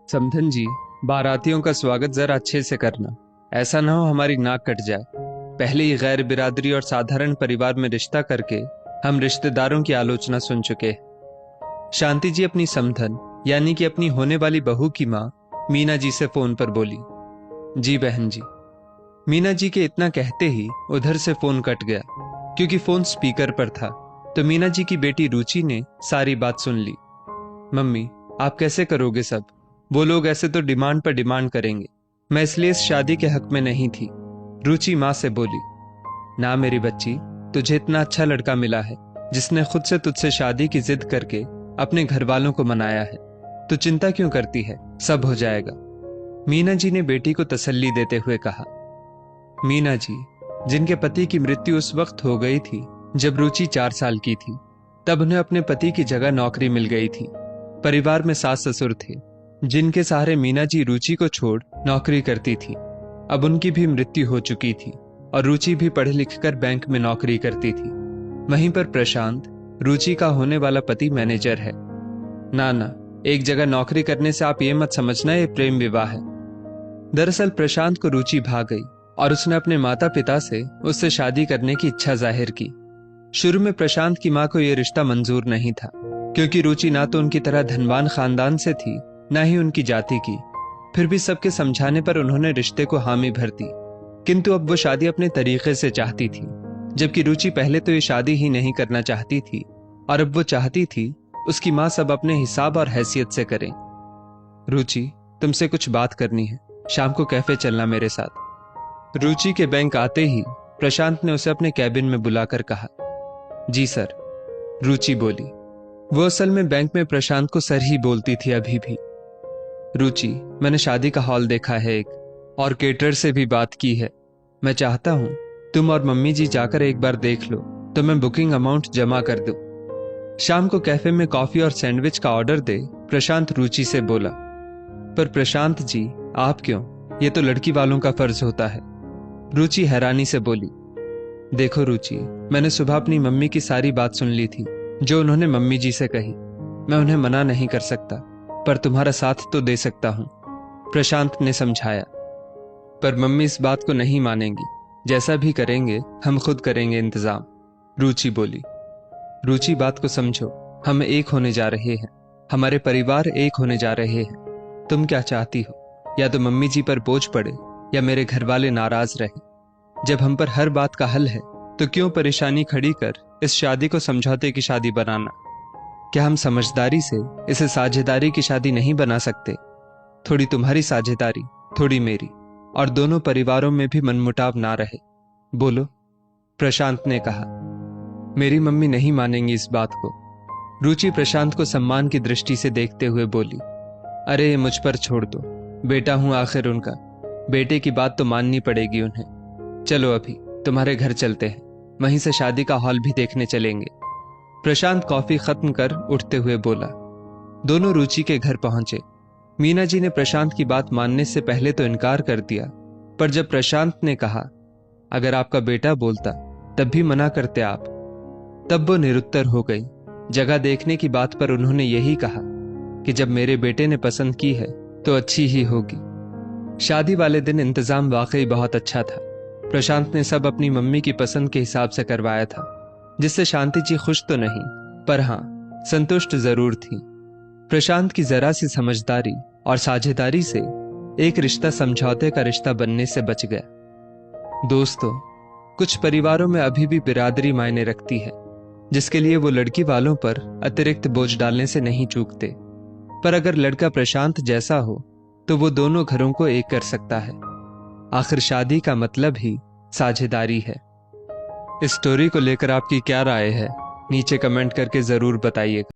समधन जी, बारातियों का स्वागत जरा अच्छे से करना। ऐसा ना हो हमारी नाक कट जाए। पहले ही गैर बिरादरी और साधारण परिवार में रिश्ता करके हम रिश्तेदारों की आलोचना सुन चुके हैं। शांति जी अपनी समधन यानी कि अपनी होने वाली बहू की माँ मीना जी से फोन पर बोली। जी बहन जी। मीना जी के इतना कहते ही उधर से फोन कट गया। क्योंकि फोन स्पीकर पर था तो मीना जी की बेटी रुचि ने सारी बात सुन ली। मम्मी, आप कैसे करोगे सब? वो लोग ऐसे तो डिमांड पर डिमांड करेंगे। मैं इसलिए इस शादी के हक में नहीं थी। रुचि माँ से बोली। ना मेरी बच्ची, तुझे इतना अच्छा लड़का मिला है जिसने खुद से तुझसे शादी की जिद करके अपने घर वालों को मनाया है। तो चिंता क्यों करती है, सब हो जाएगा। मीना जी ने बेटी को तसल्ली देते हुए कहा। मीना जी, जिनके पति की मृत्यु उस वक्त हो गई थी जब रुचि 4 साल की थी, तब उन्हें अपने पति की जगह नौकरी मिल गई थी। परिवार में सास ससुर थे जिनके सहारे मीना जी रुचि को छोड़ नौकरी करती थी। अब उनकी भी मृत्यु हो चुकी थी और रुचि भी पढ़ लिख कर बैंक में नौकरी करती थी। वहीं पर प्रशांत, रुचि का होने वाला पति, मैनेजर है। ना, एक जगह नौकरी करने से आप ये मत समझना ये प्रेम विवाह है। दरअसल प्रशांत को रुचि भा गई और उसने अपने माता पिता से उससे शादी करने की इच्छा जाहिर की। शुरू में प्रशांत की माँ को यह रिश्ता मंजूर नहीं था क्योंकि रुचि ना तो उनकी तरह धनवान खानदान से थी, ना ही उनकी जाति की। फिर भी सबके समझाने पर उन्होंने रिश्ते को हामी भर दी। किंतु अब वो शादी अपने तरीके से चाहती थी, जबकि रुचि पहले तो ये शादी ही नहीं करना चाहती थी और अब वो चाहती थी उसकी माँ सब अपने हिसाब और हैसियत से करें। रुचि, तुमसे कुछ बात करनी है, शाम को कैफे चलना मेरे साथ। रुचि के बैंक आते ही प्रशांत ने उसे अपने कैबिन में बुलाकर कहा। जी सर, रुचि बोली। वो असल में बैंक में प्रशांत को सर ही बोलती थी अभी भी। रुचि, मैंने शादी का हॉल देखा है एक, और केटर से भी बात की है। मैं चाहता हूं तुम और मम्मी जी जाकर एक बार देख लो तो मैं बुकिंग अमाउंट जमा कर दूं। शाम को कैफे में कॉफी और सैंडविच का ऑर्डर दे प्रशांत रुचि से बोला। पर प्रशांत जी, आप क्यों? ये तो लड़की वालों का फर्ज होता है। रुचि हैरानी से बोली। देखो रुचि, मैंने सुबह अपनी मम्मी की सारी बात सुन ली थी जो उन्होंने मम्मी जी से कही। मैं उन्हें मना नहीं कर सकता, पर तुम्हारा साथ तो दे सकता हूं, प्रशांत ने समझाया। पर मम्मी इस बात को नहीं मानेंगी। जैसा भी करेंगे हम खुद करेंगे इंतजाम, रुचि बोली। रुचि, बात को समझो, हम एक होने जा रहे हैं, हमारे परिवार एक होने जा रहे हैं। तुम क्या चाहती हो? या तो मम्मी जी पर बोझ पड़े या मेरे घर वाले नाराज रहे। जब हम पर हर बात का हल है तो क्यों परेशानी खड़ी कर इस शादी को समझौते की शादी बनाना? क्या हम समझदारी से इसे साझेदारी की शादी नहीं बना सकते? थोड़ी तुम्हारी साझेदारी, थोड़ी मेरी, और दोनों परिवारों में भी मनमुटाव ना रहे। बोलो, प्रशांत ने कहा। मेरी मम्मी नहीं मानेंगी इस बात को, रुचि प्रशांत को सम्मान की दृष्टि से देखते हुए बोली। अरे मुझ पर छोड़ दो, बेटा हूं आखिर उनका, बेटे की बात तो माननी पड़ेगी उन्हें। चलो अभी तुम्हारे घर चलते हैं, वहीं से शादी का हॉल भी देखने चलेंगे। प्रशांत कॉफी खत्म कर उठते हुए बोला। दोनों रुचि के घर पहुंचे। मीना जी ने प्रशांत की बात मानने से पहले तो इनकार कर दिया, पर जब प्रशांत ने कहा अगर आपका बेटा बोलता तब भी मना करते आप, तब वो निरुत्तर हो गई। जगह देखने की बात पर उन्होंने यही कहा कि जब मेरे बेटे ने पसंद की है तो अच्छी ही होगी। शादी वाले दिन इंतजाम वाकई बहुत अच्छा था। प्रशांत ने सब अपनी मम्मी की पसंद के हिसाब से करवाया था, जिससे शांति जी खुश तो नहीं, पर हां, संतुष्ट जरूर थी। प्रशांत की जरा सी समझदारी और साझेदारी से एक रिश्ता समझौते का रिश्ता बनने से बच गया। दोस्तों, कुछ परिवारों में अभी भी बिरादरी मायने रखती है, जिसके लिए वो लड़की वालों पर अतिरिक्त बोझ डालने से नहीं चूकते। पर अगर लड़का प्रशांत जैसा हो तो वो दोनों घरों को एक कर सकता है। आखिर शादी का मतलब ही साझेदारी है। इस स्टोरी को लेकर आपकी क्या राय है, नीचे कमेंट करके जरूर बताइएगा।